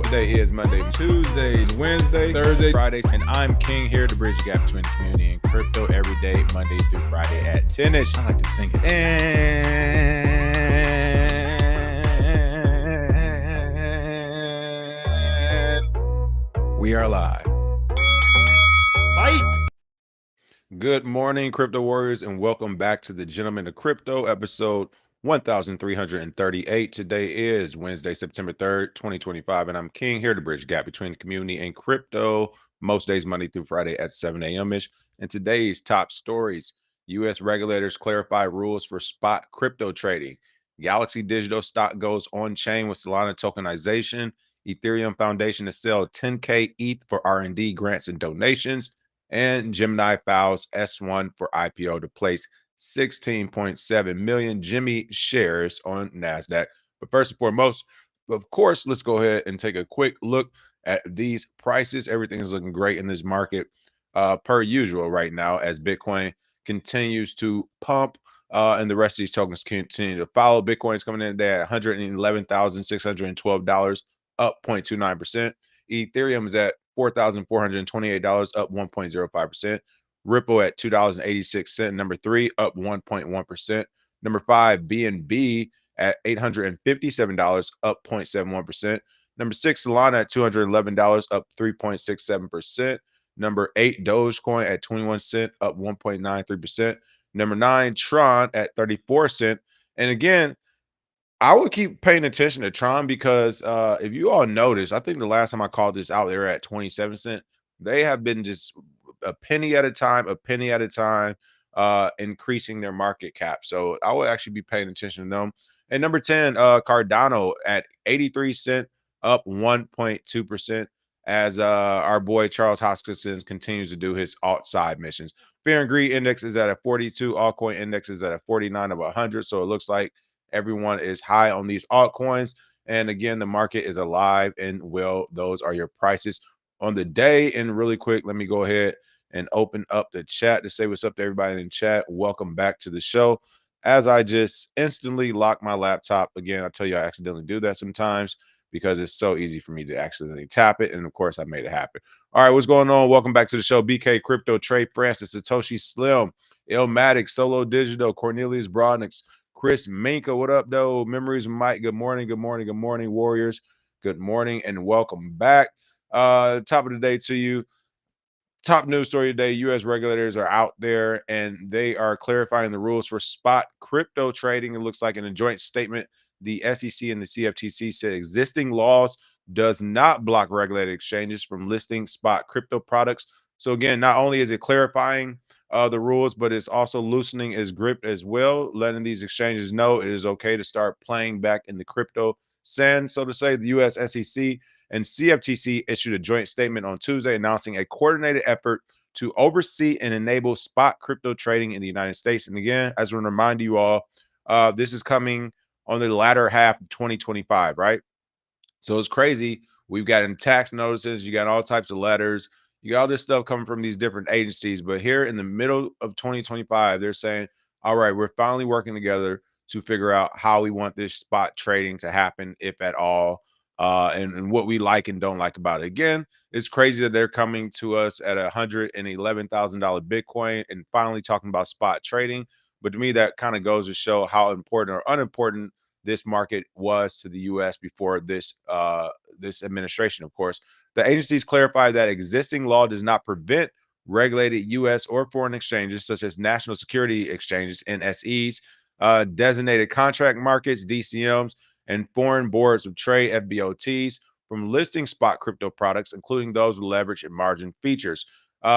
Today is Monday, Tuesday, Wednesday, Thursday, Fridays, and I'm King here to bridge the gap between the community and crypto every day, Monday through Friday at 10-ish. I like to sink it in. We are live. Fight! Good morning, crypto warriors, and welcome back to the Gentleman of Crypto episode 1338. Today is Wednesday, September 3rd, 2025, and I'm King here to bridge the gap between the community and crypto most days, Monday through Friday at 7 a.m.-ish. And today's top stories: U.S. regulators clarify rules for spot crypto trading. Galaxy Digital stock goes on-chain with Solana tokenization. Ethereum Foundation to sell 10K ETH for R&D grants and donations. And Gemini files S1 for IPO to place 16.7 million Gemini shares on NASDAQ. But first and foremost, of course, let's go ahead and take a quick look at these prices. Everything is looking great in this market per usual right now as Bitcoin continues to pump and the rest of these tokens continue to follow. Bitcoin is coming in today at $111,612, up 0.29%. Ethereum is at $4,428, up 1.05%. Ripple at $2.86, number 3, up 1.1%. Number 5, BNB at $857, up 0.71%. Number 6, Solana at $211, up 3.67%. Number 8, Dogecoin at 21 cents, up 1.93%. Number 9, Tron at 34 cents. And again, I would keep paying attention to Tron because if you all notice, I think the last time I called this out, they were at 27 cents. They have been just a penny at a time, increasing their market cap. So I would actually be paying attention to them. And number 10, Cardano at 83 cents, up 1.2%, as our boy Charles Hoskinson continues to do his alt side missions. Fear and Greed Index is at a 42. Altcoin Index is at a 49 of 100. So it looks like everyone is high on these altcoins. And again, the market is alive and well. Those are your prices on the day. And really quick, let me go ahead and open up the chat to say what's up to everybody in chat. Welcome back to the show. As I just instantly lock my laptop again, I tell you I accidentally do that sometimes because it's so easy for me to accidentally tap it. And of course, I made it happen. All right, what's going on? Welcome back to the show. BK Crypto, Trey Francis, Satoshi Slim, Illmatic, Solo Digital, Cornelius Brodnix, Chris Minka, what up, though? Memories, Mike, good morning, good morning, good morning, Warriors. Good morning and welcome back. Top of the day to you. Top news story today: U.S. regulators are out there and they are clarifying the rules for spot crypto trading. It looks like in a joint statement, the SEC and the CFTC said existing laws does not block regulated exchanges from listing spot crypto products. So again, not only is it clarifying the rules, but it's also loosening its grip as well, letting these exchanges know it is okay to start playing back in the crypto sand, so to say. The U.S. SEC and CFTC issued a joint statement on Tuesday announcing a coordinated effort to oversee and enable spot crypto trading in the United States. And again, as I remind you all, this is coming on the latter half of 2025, right? So it's crazy. We've gotten tax notices, you got all types of letters, you got all this stuff coming from these different agencies. But here in the middle of 2025, they're saying, all right, we're finally working together to figure out how we want this spot trading to happen, if at all. And what we like and don't like about it. Again, it's crazy that they're coming to us at $111,000 Bitcoin and finally talking about spot trading. But to me, that kind of goes to show how important or unimportant this market was to the U.S. before this this administration. Of course, the agencies clarified that existing law does not prevent regulated U.S. or foreign exchanges, such as national security exchanges, NSEs, designated contract markets, DCMs, and foreign boards of trade, FBOTs, from listing spot crypto products, including those with leverage and margin features.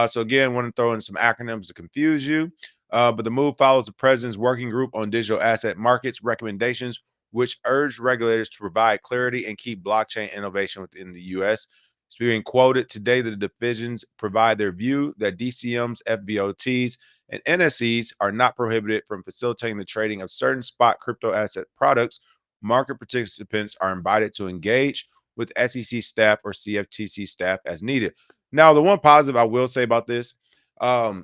So again, want to throw in some acronyms to confuse you. But the move follows the president's working group on digital asset markets recommendations, which urged regulators to provide clarity and keep blockchain innovation within the U.S. It's being quoted today that the divisions provide their view that DCMs, FBOTs, and NSEs are not prohibited from facilitating the trading of certain spot crypto asset products. Market participants are invited to engage with SEC staff or CFTC staff as needed. Now, the one positive I will say about this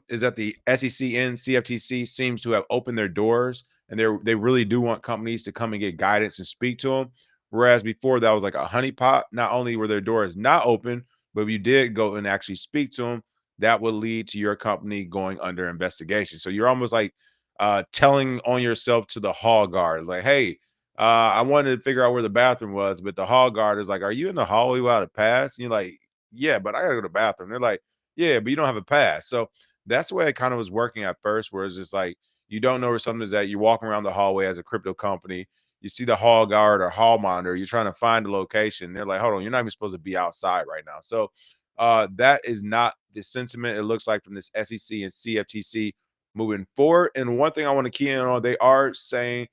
is that the SEC and CFTC seems to have opened their doors, and they really do want companies to come and get guidance and speak to them. Whereas before that was like a honeypot. Not only were their doors not open, but if you did go and actually speak to them, that would lead to your company going under investigation. So you're almost like telling on yourself to the hall guard, like, hey, I wanted to figure out where the bathroom was, but the hall guard is like, are you in the hallway without a pass? And you're like, yeah, but I gotta go to the bathroom. They're like, yeah, but you don't have a pass. So that's the way it kind of was working at first, where it's just like you don't know where something is at. You're walking around the hallway as a crypto company. You see the hall guard or hall monitor. You're trying to find the location. They're like, hold on, you're not even supposed to be outside right now. So that is not the sentiment it looks like from this SEC and CFTC moving forward. And one thing I want to key in on, they are saying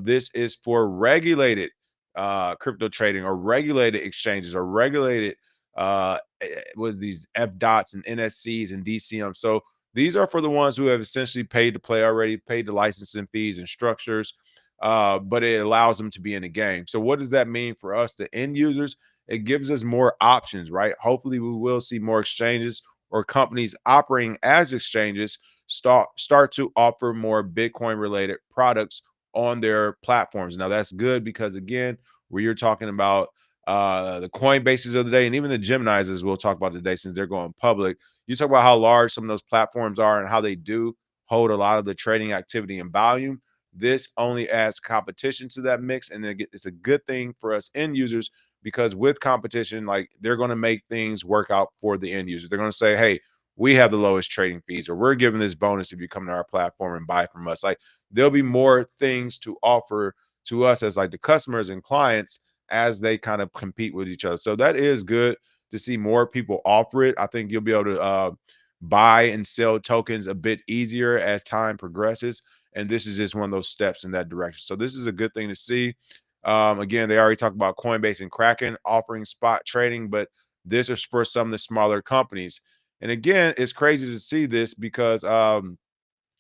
this is for regulated crypto trading or regulated exchanges or regulated was these F dots and NSCs and DCM. So these are for the ones who have essentially paid to play already, paid the licensing fees and structures, but it allows them to be in the game. So what does that mean for us, the end users? It gives us more options, right? Hopefully, we will see more exchanges or companies operating as exchanges start to offer more Bitcoin related products on their platforms. Now that's good because again, where you're talking about the Coinbases of the day and even the Geminis, as we'll talk about today, since they're going public. You talk about how large some of those platforms are and how they do hold a lot of the trading activity and volume. This only adds competition to that mix, and it's a good thing for us end users because with competition, like they're going to make things work out for the end user. They're going to say, "Hey, we have the lowest trading fees, or we're giving this bonus if you come to our platform and buy from us." Like there'll be more things to offer to us as like the customers and clients as they kind of compete with each other. So that is good to see more people offer it. I think you'll be able to buy and sell tokens a bit easier as time progresses. And this is just one of those steps in that direction. So this is a good thing to see. Again, they already talked about Coinbase and Kraken offering spot trading, but this is for some of the smaller companies. And again, it's crazy to see this because originally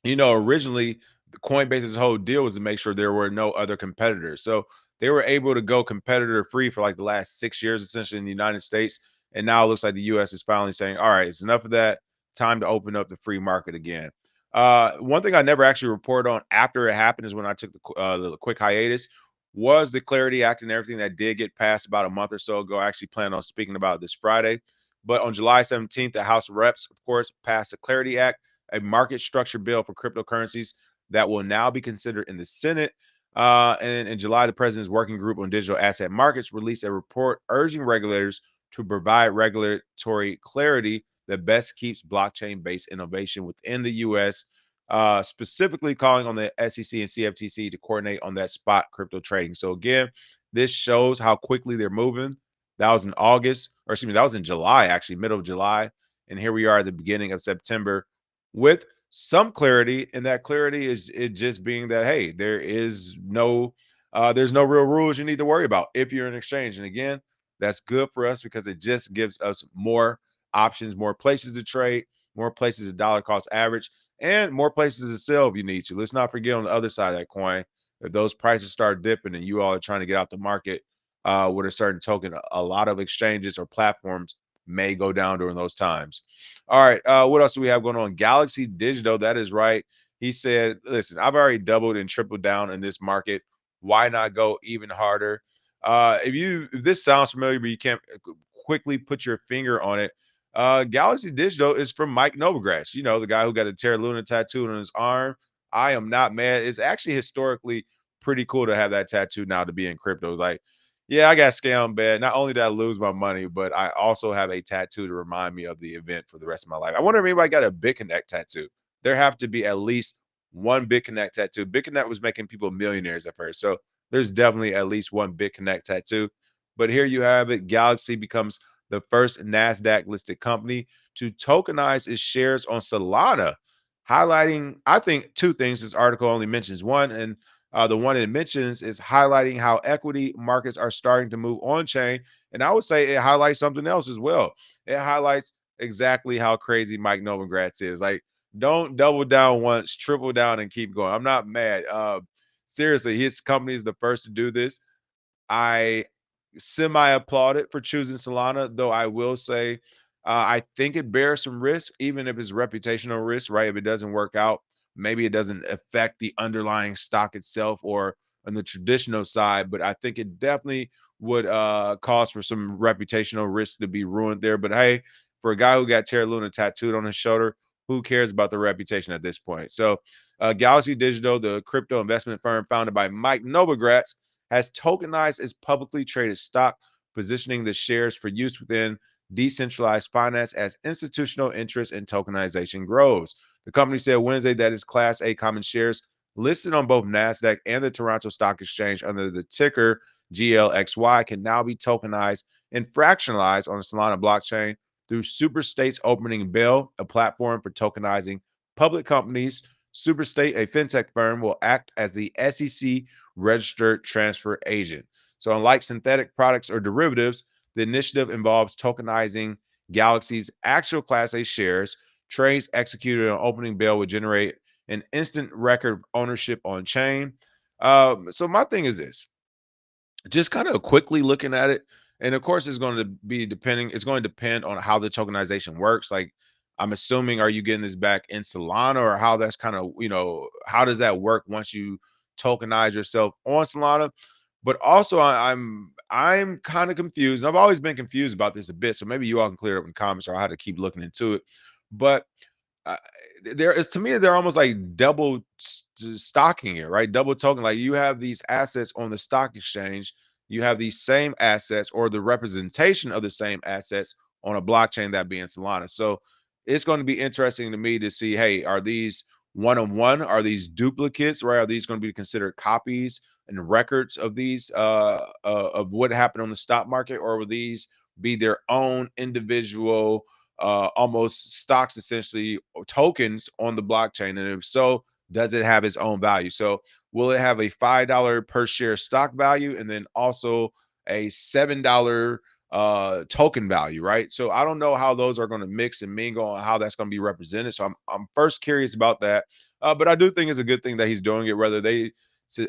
the Coinbase's whole deal was to make sure there were no other competitors. So they were able to go competitor free for like the last 6 years, essentially in the United States. And now it looks like the US is finally saying, all right, it's enough of that. Time to open up the free market again. One thing I never actually reported on after it happened is when I took the quick hiatus was the Clarity Act and everything that did get passed about a month or so ago. I actually plan on speaking about it this Friday. But on July 17th, the House of Reps, of course, passed the Clarity Act, a market structure bill for cryptocurrencies that will now be considered in the Senate. And in July, the president's working group on digital asset markets released a report urging regulators to provide regulatory clarity that best keeps blockchain-based innovation within the U.S., specifically calling on the SEC and CFTC to coordinate on that spot crypto trading. So again, this shows how quickly they're moving. That was in August, or excuse me, that was in July, actually, middle of July. And here we are at the beginning of September with some clarity, and that clarity is it just being that hey, there's no real rules you need to worry about if you're an exchange. And again, that's good for us because it just gives us more options, more places to trade, more places to dollar cost average, and more places to sell if you need to. Let's not forget on the other side of that coin, if those prices start dipping and you all are trying to get out the market with a certain token, a lot of exchanges or platforms may go down during those times. All right. What else do we have going on? Galaxy Digital. That is right. He said, listen, I've already doubled and tripled down in this market. Why not go even harder? If this sounds familiar, but you can't quickly put your finger on it, Galaxy Digital is from Mike Novogratz, the guy who got the Terra Luna tattoo on his arm. I am not mad. It's actually historically pretty cool to have that tattoo now to be in crypto. It's like, yeah, I got scammed bad. Not only did I lose my money, but I also have a tattoo to remind me of the event for the rest of my life. I wonder if anybody got a BitConnect tattoo. There have to be at least one BitConnect tattoo. BitConnect was making people millionaires at first. So there's definitely at least one BitConnect tattoo. But here you have it. Galaxy becomes the first NASDAQ listed company to tokenize its shares on Solana, highlighting, I think, two things. This article only mentions one. And the one it mentions is highlighting how equity markets are starting to move on chain. And I would say it highlights something else as well. It highlights exactly how crazy Mike Novogratz is. Like, don't double down once, triple down, and keep going. I'm not mad. Seriously, his company is the first to do this. I semi applaud it for choosing Solana, though I will say I think it bears some risk, even if it's reputational risk, right? If it doesn't work out, maybe it doesn't affect the underlying stock itself or on the traditional side, but I think it definitely would cause for some reputational risk to be ruined there. But hey, for a guy who got Terra Luna tattooed on his shoulder, who cares about the reputation at this point? So, Galaxy Digital, the crypto investment firm founded by Mike Novogratz, has tokenized its publicly traded stock, positioning the shares for use within decentralized finance as institutional interest in tokenization grows. The company said Wednesday that its Class A common shares listed on both NASDAQ and the Toronto Stock Exchange under the ticker GLXY can now be tokenized and fractionalized on the Solana blockchain through Superstate's opening bell, a platform for tokenizing public companies. Superstate, a fintech firm, will act as the SEC registered transfer agent. So, unlike synthetic products or derivatives, the initiative involves tokenizing Galaxy's actual Class A shares. Trades executed on opening bell would generate an instant record of ownership on chain. So, my thing is this, just kind of quickly looking at it, and of course it's going to be depending, it's going to depend on how the tokenization works. Like, I'm assuming, are you getting this back in Solana, or how that's kind of, how does that work once you tokenize yourself on Solana? But also, I'm kind of confused. I've always been confused about this a bit, so maybe you all can clear it up in the comments, or I had to keep looking into it. But uh, there is, to me, they're almost like double stocking it, right? Double token. Like, you have these assets on the stock exchange, you have these same assets, or the representation of the same assets on a blockchain, that being Solana. So it's going to be interesting to me to see, hey, are these one on one? Are these duplicates, right? Are these going to be considered copies and records of these of what happened on the stock market, or will these be their own individual almost stocks, essentially, or tokens on the blockchain? And if so, does it have its own value? So will it have a $5 per share stock value, and then also a $7 token value, right? So I don't know how those are going to mix and mingle, and how that's going to be represented. So I'm first curious about that. But I do think it's a good thing that he's doing it, whether they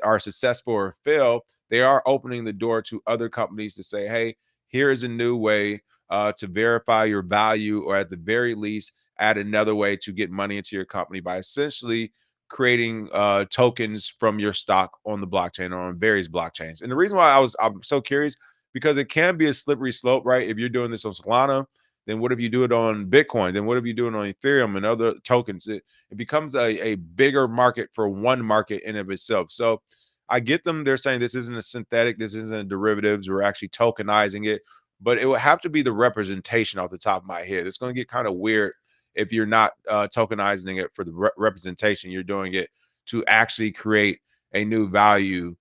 are successful or fail. They are opening the door to other companies to say, hey, here is a new way to verify your value, or at the very least, add another way to get money into your company by essentially creating tokens from your stock on the blockchain, or on various blockchains. And the reason why I'm so curious, because it can be a slippery slope, right? If you're doing this on Solana, then what if you do it on Bitcoin? Then what if you do it on Ethereum and other tokens? It becomes a bigger market for one market in of itself. So I get them. They're saying this isn't a synthetic, this isn't a derivatives. We're actually tokenizing it, but it would have to be the representation off the top of my head. It's going to get kind of weird if you're not tokenizing it for the representation. You're doing it to actually create a new value,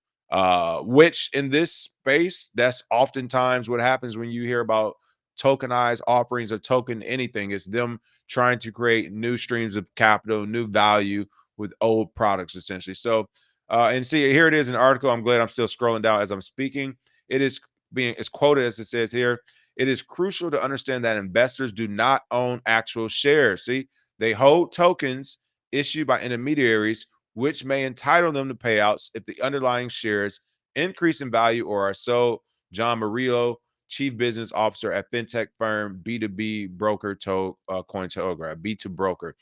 which in this space, that's oftentimes what happens when you hear about tokenized offerings or token anything. It's them trying to create new streams of capital, new value with old products, essentially. So, and see, here it is, an article. I'm glad I'm still scrolling down as I'm speaking. It is it's quoted as it says here. It is crucial to understand that investors do not own actual shares. See, they hold tokens issued by intermediaries, which may entitle them to payouts if the underlying shares increase in value or are sold. John Murillo, chief business officer at fintech firm B2B broker, Cointelegraph, B2 broker.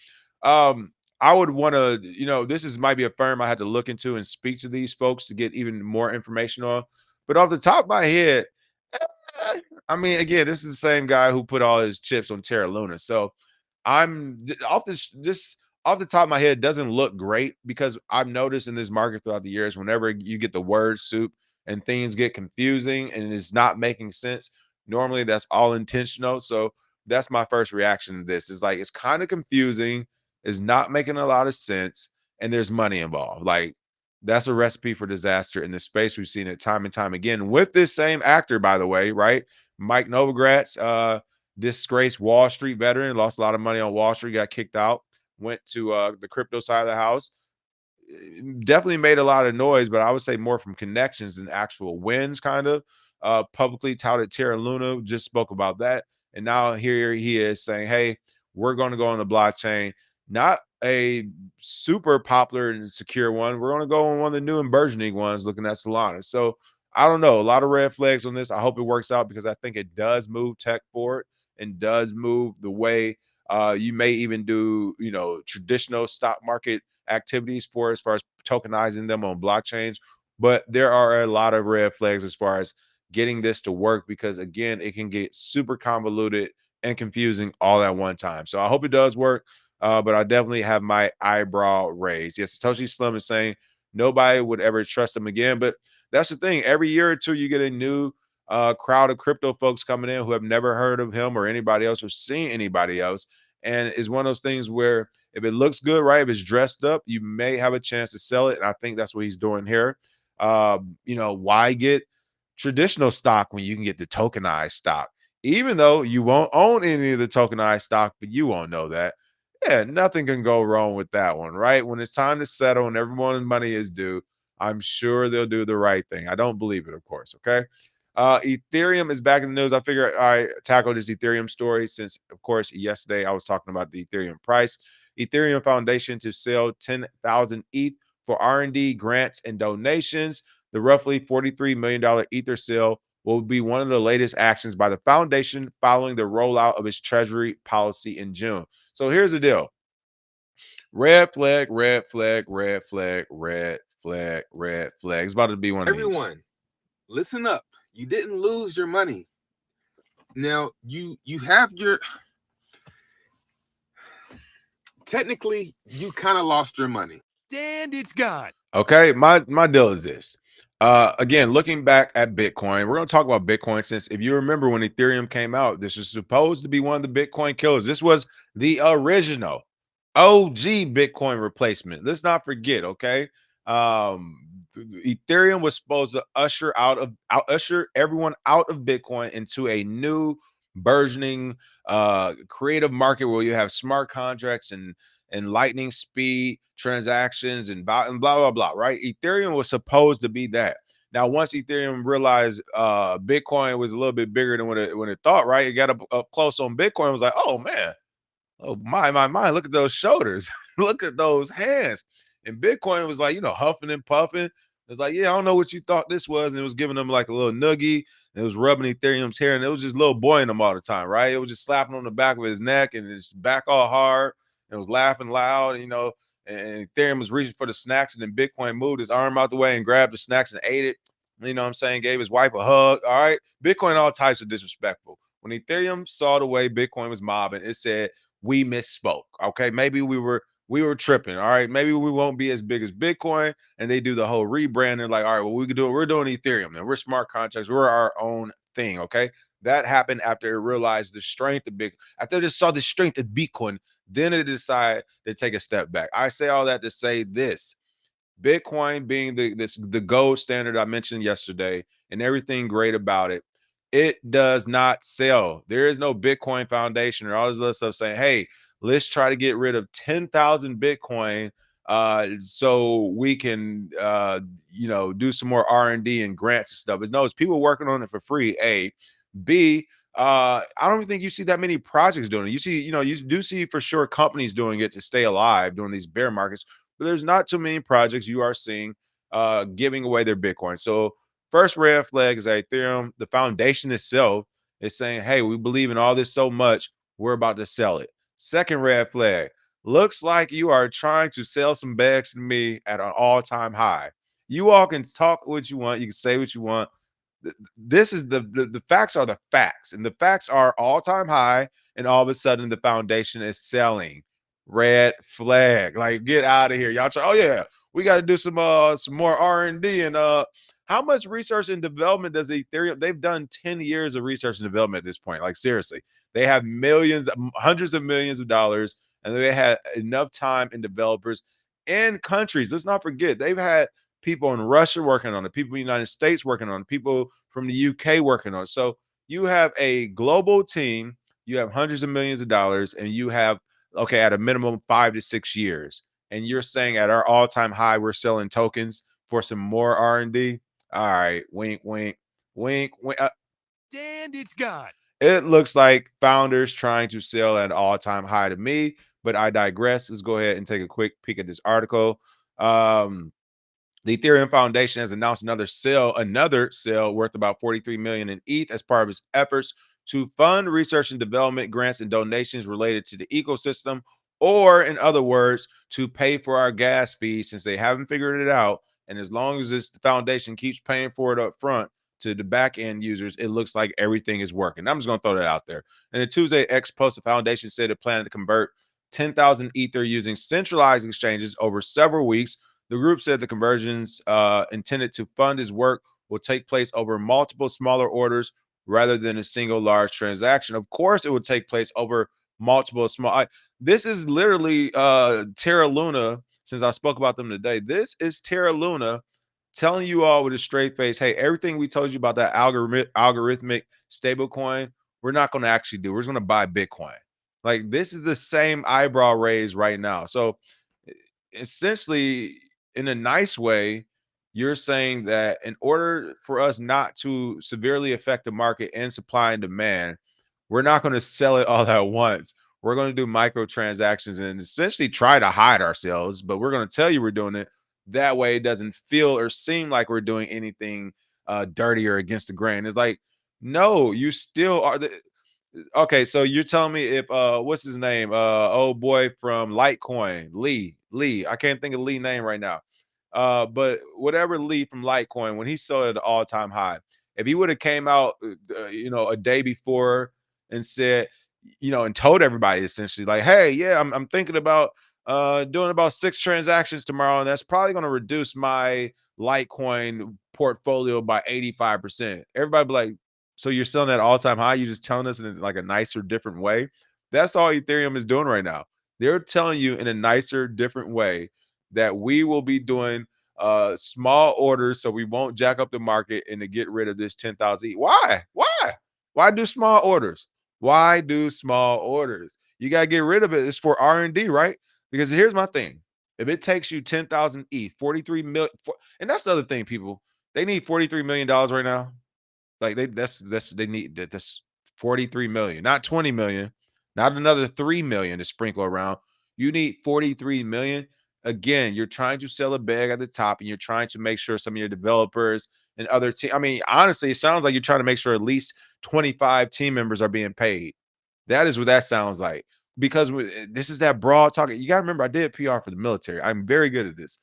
I would want to, this is might be a firm I had to look into and speak to these folks to get even more information on. But off the top of my head, I mean, again, this is the same guy who put all his chips on Terra Luna. So off this, just off the top of my head, doesn't look great, because I've noticed in this market throughout the years, whenever you get the word soup and things get confusing and it's not making sense, normally that's all intentional. So that's my first reaction to this. Is like, it's kind of confusing, it's not making a lot of sense, and there's money involved. Like, that's a recipe for disaster in this space. We've seen it time and time again with this same actor, by the way, right? Mike Novogratz, disgraced Wall Street veteran, lost a lot of money on Wall Street, got kicked out, went to the crypto side of the house. Definitely made a lot of noise, but I would say more from connections than actual wins, kind of. Publicly touted Terra Luna, just spoke about that. And now here he is saying, hey, we're going to go on the blockchain, not a super popular and secure one. We're going to go on one of the new and burgeoning ones, looking at Solana. So I don't know, a lot of red flags on this. I hope it works out, because I think it does move tech forward and does move the way you may even do, traditional stock market activities for, as far as tokenizing them on blockchains. But there are a lot of red flags as far as getting this to work, because again, it can get super convoluted and confusing all at one time. So I hope it does work. But I definitely have my eyebrow raised. Yes, Satoshi Slim is saying nobody would ever trust him again. But that's the thing. Every year or two, you get a new crowd of crypto folks coming in who have never heard of him or anybody else or seen anybody else. And it's one of those things where if it looks good, right, if it's dressed up, you may have a chance to sell it. And I think that's what he's doing here. Why get traditional stock when you can get the tokenized stock? Even though you won't own any of the tokenized stock, but you won't know that. Yeah, nothing can go wrong with that one, right? When it's time to settle and everyone's money is due, I'm sure they'll do the right thing. I don't believe it, of course. Okay. Ethereum is back in the news. I figured I tackled this Ethereum story since, of course, yesterday I was talking about the Ethereum price. Ethereum Foundation to sell 10,000 ETH for R&D grants and donations. The roughly $43 million Ether sale will be one of the latest actions by the foundation following the rollout of its treasury policy in June. So here's the deal. Red flag, red flag, red flag, red flag, red flag. It's about to be one of these. Everyone, listen up. You didn't lose your money. Now you have your, technically you kind of lost your money. And it's gone. Okay, my deal is this. Again, looking back at Bitcoin, we're going to talk about Bitcoin since if you remember when Ethereum came out, this was supposed to be one of the Bitcoin killers. This was the original OG Bitcoin replacement. Let's not forget, okay? Ethereum was supposed to usher everyone out of Bitcoin into a new burgeoning creative market where you have smart contracts and lightning speed transactions and blah blah blah, right? Ethereum was supposed to be that. Now, once Ethereum realized Bitcoin was a little bit bigger than what it thought, right? It got up close on Bitcoin. It was like, oh man, oh my, look at those shoulders, look at those hands. And Bitcoin was like, huffing and puffing. It was like, yeah, I don't know what you thought this was. And it was giving them like a little noogie. And it was rubbing Ethereum's hair. And it was just little boying him all the time, right? It was just slapping on the back of his neck and his back all hard. And it was laughing loud, and Ethereum was reaching for the snacks. And then Bitcoin moved his arm out the way and grabbed the snacks and ate it. You know what I'm saying? Gave his wife a hug. All right. Bitcoin, all types of disrespectful. When Ethereum saw the way Bitcoin was mobbing, it said, we misspoke. Okay. Maybe we were tripping. All right. Maybe we won't be as big as Bitcoin. And they do the whole rebranding. Like, all right, well, we could do it. We're doing Ethereum and we're smart contracts. We're our own thing. Okay. That happened after it realized the strength of Bitcoin. After it saw the strength of Bitcoin, then it decided to take a step back. I say all that to say this. Bitcoin being the gold standard I mentioned yesterday and everything great about it, it does not sell. There is no Bitcoin Foundation or all this other stuff saying, hey, let's try to get rid of 10,000 Bitcoin so we can do some more R&D and grants and stuff. It's people working on it for free. A. B, I don't even think you see that many projects doing it. You see, you do see for sure companies doing it to stay alive during these bear markets, but there's not too many projects you are seeing giving away their Bitcoin. So first red flag is that Ethereum, the foundation itself, is saying, hey, we believe in all this so much, we're about to sell it. Second red flag, looks like you are trying to sell some bags to me at an all-time high. You all can talk what you want, you can say what you want. This is the facts are the facts, and the facts are all-time high, and all of a sudden the foundation is selling. Red flag. Like, get out of here. Y'all try, oh yeah, we got to do some more R&D. And how much research and development does Ethereum? They've done 10 years of research and development at this point. Like, seriously, they have millions, hundreds of millions of dollars, and they had enough time and developers in countries. Let's not forget, they've had people in Russia working on it, people in the United States working on it, people from the UK working on it. So you have a global team, you have hundreds of millions of dollars, and you have, okay, at a minimum 5 to 6 years. And you're saying at our all-time high, we're selling tokens for some more R&D. All right, wink, wink, wink, wink. And it's gone. It looks like founders trying to sell at an all-time high to me, but I digress. Let's go ahead and take a quick peek at this article. The Ethereum Foundation has announced another sale worth about 43 million in ETH as part of its efforts to fund research and development grants and donations related to the ecosystem, or in other words, to pay for our gas fees since they haven't figured it out. And as long as this foundation keeps paying for it up front, to the back end users, it looks like everything is working. I'm just going to throw that out there. And the Tuesday X post, the foundation said it planned to convert 10,000 Ether using centralized exchanges over several weeks. The group said the conversions intended to fund his work will take place over multiple smaller orders rather than a single large transaction. Of course, it would take place over multiple small. This is literally Terra Luna. Since I spoke about them today, this is Terra Luna telling you all with a straight face, hey, everything we told you about that algorithmic stable coin, we're not going to actually do. We're just going to buy Bitcoin. Like, this is the same eyebrow raise right now. So essentially, in a nice way, you're saying that in order for us not to severely affect the market and supply and demand, we're not going to sell it all at once. We're going to do microtransactions and essentially try to hide ourselves, but we're going to tell you we're doing it. That way it doesn't feel or seem like we're doing anything dirty or against the grain. It's like, no, you still are the okay. So you're telling me if what's his name? Old boy from Litecoin, Lee. I can't think of Lee name right now. But whatever Lee from Litecoin, when he sold at an all-time high, if he would have came out a day before and said, and told everybody essentially, like, hey, yeah, I'm thinking about doing about 6 transactions tomorrow, and that's probably going to reduce my Litecoin portfolio by 85%. Everybody be like, so you're selling at all-time high? You just telling us in like a nicer, different way? That's all Ethereum is doing right now. They're telling you in a nicer, different way that we will be doing small orders so we won't jack up the market and to get rid of this 10,000 ETH. Why do small orders? Why do small orders? You got to get rid of it. It's for R&D, right? Because here's my thing. If it takes you 10,000 ETH, 43 million, and that's the other thing, people, they need $43 million right now. Like they need that's 43 million, not 20 million, not another 3 million to sprinkle around. You need 43 million. Again, you're trying to sell a bag at the top and you're trying to make sure some of your developers and other team. I mean, honestly, it sounds like you're trying to make sure at least 25 team members are being paid. That is what that sounds like. Because this is that broad talk. You got to remember, I did PR for the military. I'm very good at this.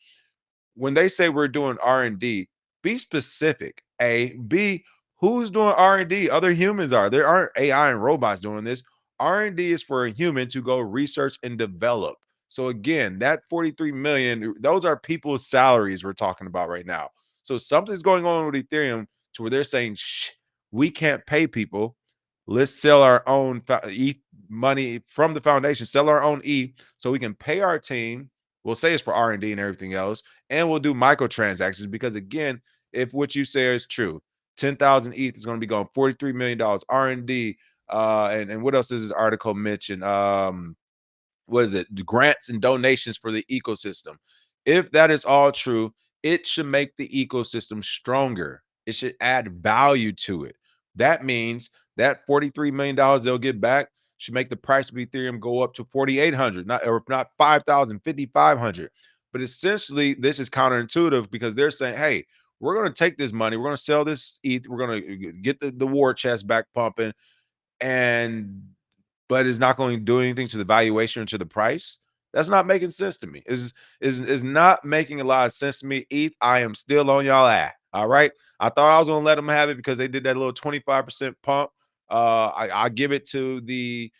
When they say we're doing R&D, be specific. A, B, who's doing R&D? Other humans are. There aren't AI and robots doing this. R&D is for a human to go research and develop. So again, that 43 million, those are people's salaries we're talking about right now. So something's going on with Ethereum to where they're saying, shh, we can't pay people. Let's sell our own ETH money from the foundation, sell our own ETH so we can pay our team. We'll say it's for R&D and everything else, and we'll do microtransactions because again, if what you say is true, 10,000 ETH is going to be going $43 million R&D. And what else does this article mention? What is it? Grants and donations for the ecosystem. If that is all true, it should make the ecosystem stronger. It should add value to it. That means that $43 million they'll get back should make the price of Ethereum go up to 4,800, not or if not 5,000, 5,500. But essentially, this is counterintuitive because they're saying, hey, we're going to take this money, we're going to sell this ETH, we're going to get the war chest back pumping, and but it's not going to do anything to the valuation or to the price. That's not making sense to me. Is not making a lot of sense to me. ETH, I am still on y'all ass. All right. I thought I was gonna let them have it because they did that little 25% pump. I give it to the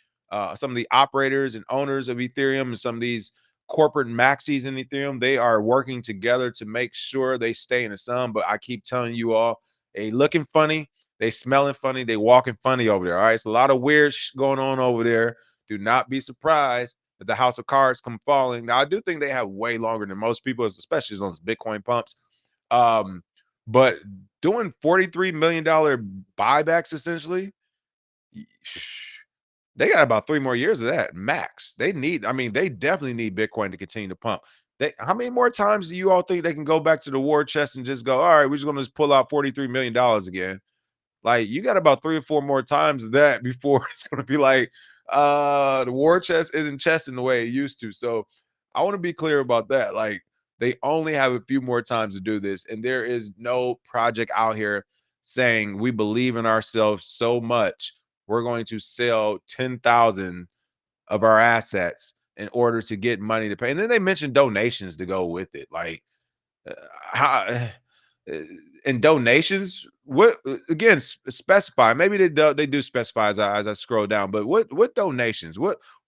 some of the operators and owners of Ethereum and some of these corporate maxis in Ethereum. They are working together to make sure they stay in the sun. But I keep telling you all, they looking funny. They smelling funny. They walking funny over there. All right. It's a lot of weird going on over there. Do not be surprised if the house of cards come falling. Now, I do think they have way longer than most people, especially on Bitcoin pumps. But doing $43 million buybacks, essentially, they got about 3 more years of that max. They definitely need Bitcoin to continue to pump. How many more times do you all think they can go back to the war chest and just go, all right, we're just going to pull out $43 million again? Like, you got about 3 or 4 more times of that before it's going to be like, the war chest isn't chesting the way it used to. So I want to be clear about that. Like, they only have a few more times to do this. And there is no project out here saying we believe in ourselves so much, we're going to sell 10,000 of our assets in order to get money to pay. And then they mentioned donations to go with it. Like, how and donations. What again? Specify. Maybe they do specify as I scroll down. But what donations?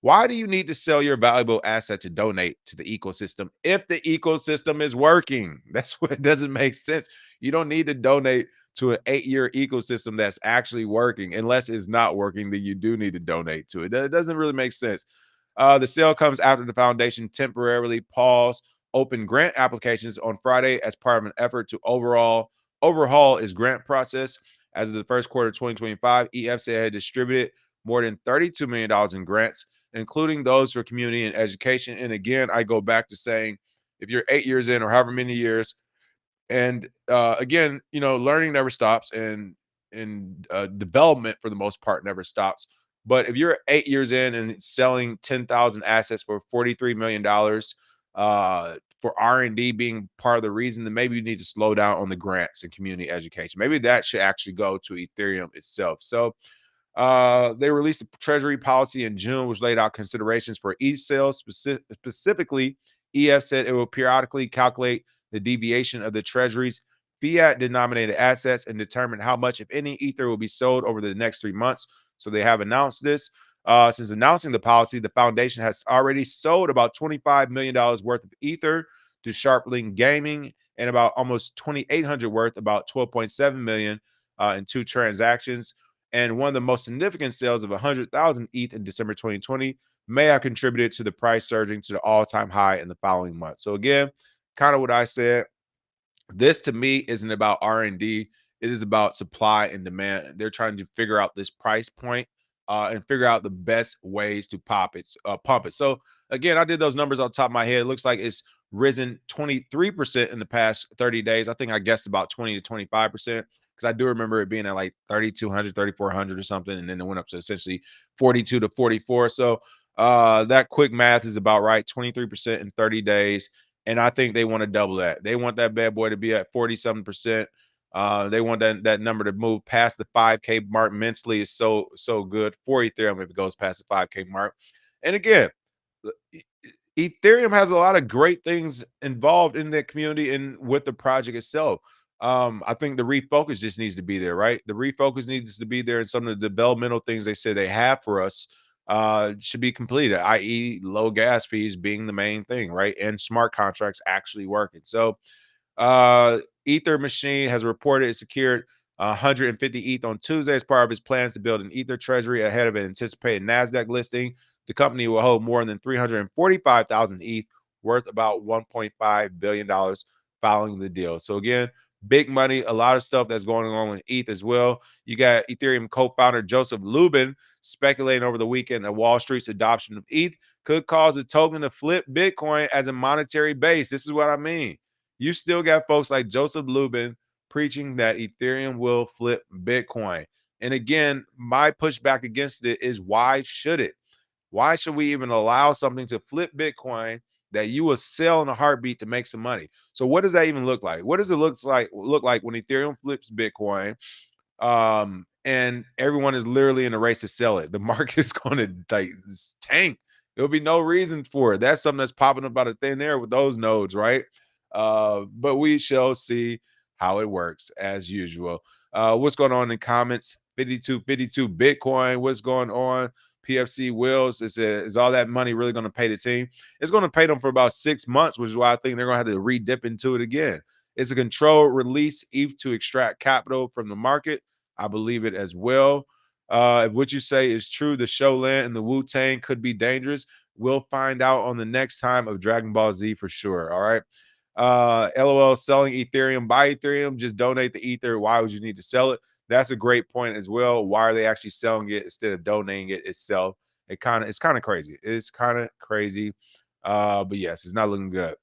Why do you need to sell your valuable asset to donate to the ecosystem if the ecosystem is working? That's what it doesn't make sense. You don't need to donate to an 8-year ecosystem that's actually working. Unless it's not working, then you do need to donate to it. It doesn't really make sense. The sale comes after the foundation temporarily paused open grant applications on Friday as part of an effort to overhaul its grant process. As of the first quarter of 2025, EF said it had distributed more than $32 million in grants, including those for community and education. And again, I go back to saying, if you're 8 years in or however many years, and again, learning never stops, and development for the most part never stops. But if you're 8 years in and selling 10,000 assets for $43 million, for R&D being part of the reason, then maybe you need to slow down on the grants and community education. Maybe that should actually go to Ethereum itself. So they released a treasury policy in June, which laid out considerations for each sale. Specifically, EF said it will periodically calculate the deviation of the treasury's fiat denominated assets and determine how much, if any, Ether will be sold over the next 3 months. So they have announced this. Since announcing the policy, the foundation has already sold about $25 million worth of Ether to Sharpling Gaming, and about almost 2,800 worth, about 12.7 million in 2 transactions. And one of the most significant sales of 100,000 ETH in December 2020 may have contributed to the price surging to the all-time high in the following month. So again, kind of what I said, this to me isn't about R&D. It is about supply and demand. They're trying to figure out this price point and figure out the best ways to pump it. So again, I did those numbers on top of my head. It looks like it's risen 23% in the past 30 days. I think I guessed about 20 to 25%, because I do remember it being at like 3,200, 3,400 or something, and then it went up to essentially 42 to 44. So that quick math is about right. 23% in 30 days. And I think they want to double that. They want that bad boy to be at 47%. They want that number to move past the 5K mark. Mentally is so good for Ethereum if it goes past the 5K mark. And again, Ethereum has a lot of great things involved in that community and with the project itself. I think the refocus just needs to be there, right? The refocus needs to be there, and some of the developmental things they say they have for us should be completed, i.e., low gas fees being the main thing, right? And smart contracts actually working. So Ether Machine has reported it secured 150 ETH on Tuesday as part of its plans to build an Ether treasury ahead of an anticipated NASDAQ listing. The company will hold more than 345,000 ETH, worth about $1.5 billion following the deal. So again, big money, a lot of stuff that's going on with ETH as well. You got Ethereum co-founder Joseph Lubin speculating over the weekend that Wall Street's adoption of ETH could cause the token to flip Bitcoin as a monetary base. This is what I mean. You still got folks like Joseph Lubin preaching that Ethereum will flip Bitcoin. And again, my pushback against it is, why should it? Why should we even allow something to flip Bitcoin that you will sell in a heartbeat to make some money? So what does that even look like? What does it look like when Ethereum flips Bitcoin? And everyone is literally in a race to sell it. The market is going to like tank. There'll be no reason for it. That's something that's popping up out of thin air with those nodes, right? But we shall see how it works as usual. What's going on in comments? 5252 Bitcoin. What's going on? PFC Wills is all that money really going to pay the team? It's going to pay them for about 6 months, which is why I think they're going to have to re-dip into it again. It's a controlled release ETH to extract capital from the market. I believe it as well. If what you say is true, the Sholan and the Wu-Tang could be dangerous. We'll find out on the next time of Dragon Ball Z for sure. All right. LOL, selling Ethereum. Buy Ethereum, just donate the Ether. Why would you need to sell it? That's a great point as well. Why are they actually selling it instead of donating it itself? It's kind of crazy. It's kind of crazy. But yes, it's not looking good.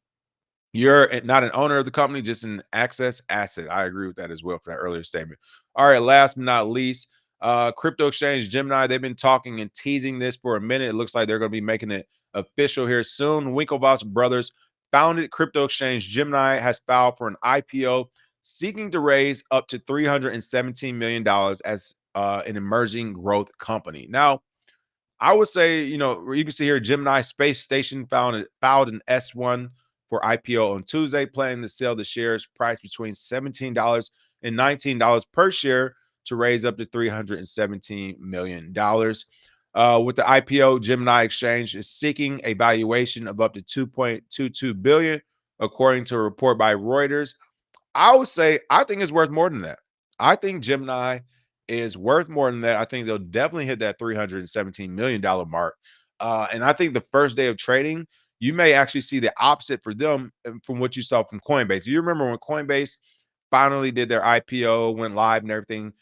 You're not an owner of the company, just an access asset. I agree with that as well for that earlier statement. All right, last but not least, crypto exchange Gemini. They've been talking and teasing this for a minute. It looks like they're going to be making it official here soon. Winklevoss Brothers founded crypto exchange Gemini has filed for an IPO, seeking to raise up to $317 million as an emerging growth company. Now, I would say, you can see here Gemini Space Station filed an S1 for IPO on Tuesday, planning to sell the shares priced between $17 and $19 per share to raise up to $317 million. With the IPO, Gemini Exchange is seeking a valuation of up to $2.22 billion, according to a report by Reuters. I would say I think it's worth more than that. I think Gemini is worth more than that. I think they'll definitely hit that $317 million mark. And I think the first day of trading, you may actually see the opposite for them from what you saw from Coinbase. You remember when Coinbase finally did their IPO, went live and everything,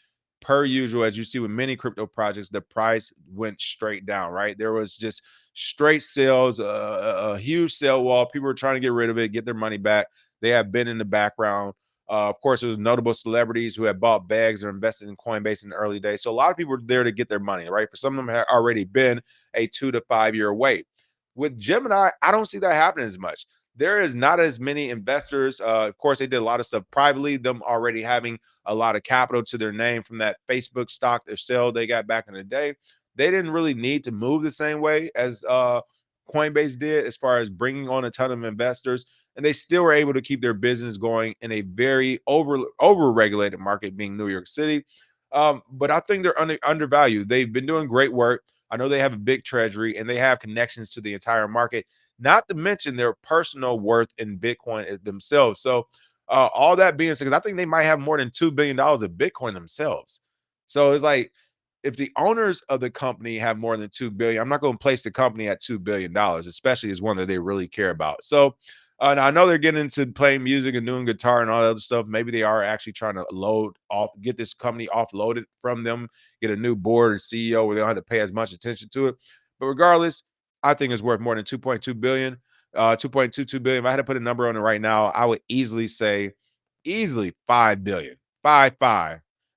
per usual, as you see with many crypto projects, the price went straight down, right? There was just straight sales, a huge sell wall. People were trying to get rid of it, get their money back. They have been in the background. Of course, it was notable celebrities who had bought bags or invested in Coinbase in the early days. So a lot of people were there to get their money, right? For some of them had already been a 2 to 5 year wait. With Gemini, I don't see that happening as much. There is not as many investors. Of course, they did a lot of stuff privately, them already having a lot of capital to their name from that Facebook stock, their sale they got back in the day. They didn't really need to move the same way as Coinbase did as far as bringing on a ton of investors, and they still were able to keep their business going in a very over regulated market, being New York City. But I think they're undervalued. They've been doing great work. I know they have a big treasury and they have connections to the entire market, not to mention their personal worth in Bitcoin themselves. So, all that being said, because I think they might have more than $2 billion of Bitcoin themselves. So it's like, if the owners of the company have more than 2 billion, I'm not going to place the company at $2 billion, especially as one that they really care about. So, and I know they're getting into playing music and doing guitar and all that other stuff. Maybe they are actually trying to get this company offloaded from them, get a new board or CEO where they don't have to pay as much attention to it. But regardless, I think it's worth more than 2.2 billion, 2.22 billion. If I had to put a number on it right now, I would easily say 5 billion, five.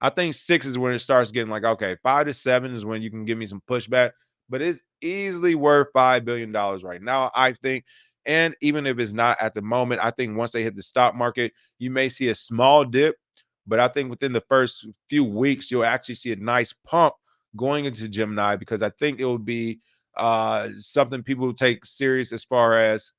I think 6 is when it starts getting like, okay, 5 to 7 is when you can give me some pushback, but it's easily worth $5 billion right now, I think. And even if it's not at the moment, I think once they hit the stock market, you may see a small dip. But I think within the first few weeks, you'll actually see a nice pump going into Gemini, because I think it will be something people will take serious as far as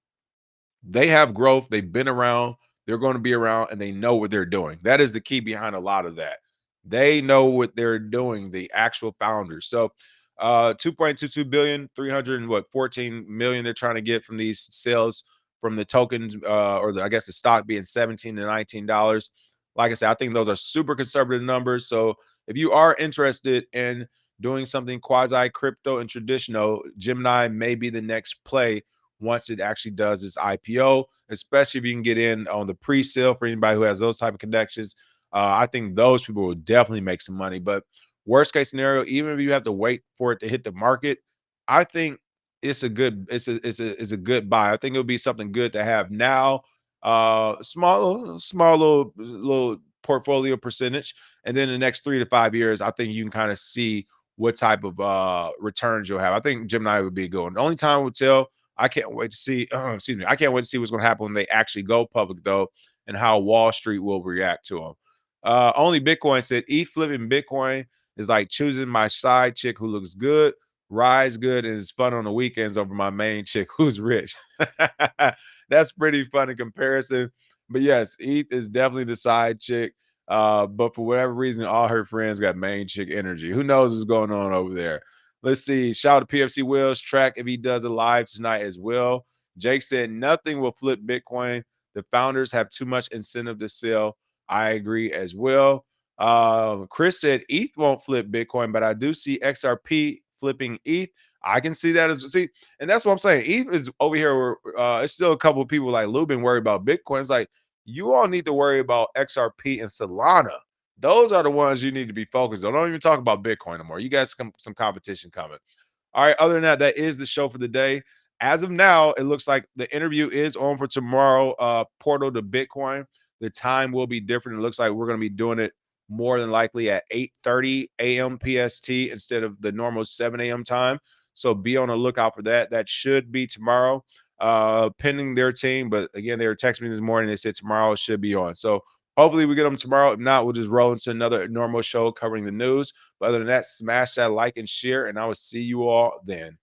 they have growth, they've been around, they're going to be around, and they know what they're doing. That is the key behind a lot of that. They know what they're doing, the actual founders. So 2.22 billion, 300 and what 14 million they're trying to get from these sales from the tokens, or I guess the stock being 17 to $19. Like I said, I think those are super conservative numbers. So if you are interested in doing something quasi crypto and traditional, Gemini may be the next play once it actually does its IPO, especially if you can get in on the pre-sale for anybody who has those type of connections. I think those people will definitely make some money. But worst case scenario, even if you have to wait for it to hit the market, I think it's a good buy. I think it'll be something good to have now. Small little portfolio percentage, and then the next 3 to 5 years, I think you can kind of see what type of returns you'll have. I think Gemini would be a good one. The only time will tell. I can't wait to see. Excuse me. I can't wait to see what's going to happen when they actually go public, though, and how Wall Street will react to them. Only Bitcoin said, "ETH flipping Bitcoin is like choosing my side chick who looks good, rides good, and is fun on the weekends over my main chick who's rich." That's pretty fun in comparison. But yes, ETH is definitely the side chick. But for whatever reason, all her friends got main chick energy. Who knows what's going on over there? Let's see. Shout out to PFC Wills track if he does a live tonight as well. Jake said nothing will flip Bitcoin. The founders have too much incentive to sell. I agree as well. Chris said ETH won't flip Bitcoin, but I do see XRP flipping ETH. I can see that as see, and that's what I'm saying. ETH is over here where it's still a couple of people like Lubin worry about Bitcoin. It's like you all need to worry about XRP and Solana. Those are the ones you need to be focused on. Don't even talk about Bitcoin no more. You got some competition coming. All right. Other than that, that is the show for the day. As of now, it looks like the interview is on for tomorrow. Portal to Bitcoin. The time will be different. It looks like we're going to be doing it more than likely at 8:30 a.m. PST instead of the normal 7 a.m. time. So be on the lookout for that. That should be tomorrow, pending their team. But again, they were texting me this morning. They said tomorrow it should be on. So hopefully we get them tomorrow. If not, we'll just roll into another normal show covering the news. But other than that, smash that like and share, and I will see you all then.